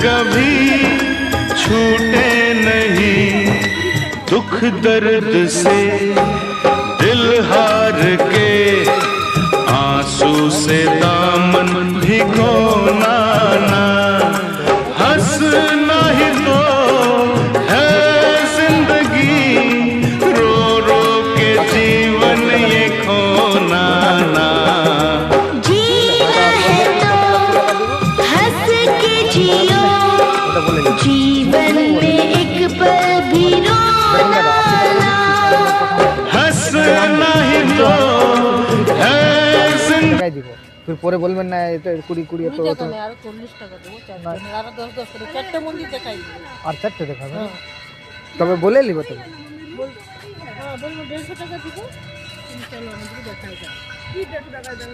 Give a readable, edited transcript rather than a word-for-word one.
कभी छूटे नहीं, दुख दर्द से दिल हार के आंसू से दामन भिगोना ना। हंसना ही तो है जिंदगी, रो रो के जीवन ये खोना ना। जीना है तो हंस के जियो, जीवन में एक पल भी रोना ना। हंसना ही तो है जिंदगी। फिर পরে বলবেন না এটা 20 এত আর 40 টাকা দেবো, আর 10 করে 4টে মন্দির দেখাই দিবো। আর 4টে দেখাবেন, তবে বলে নিব তবে। হ্যাঁ বলবো 150 টাকা দিব, তুমি চলো আমাদের দেখাই দাও। কি 150 টাকা দাও?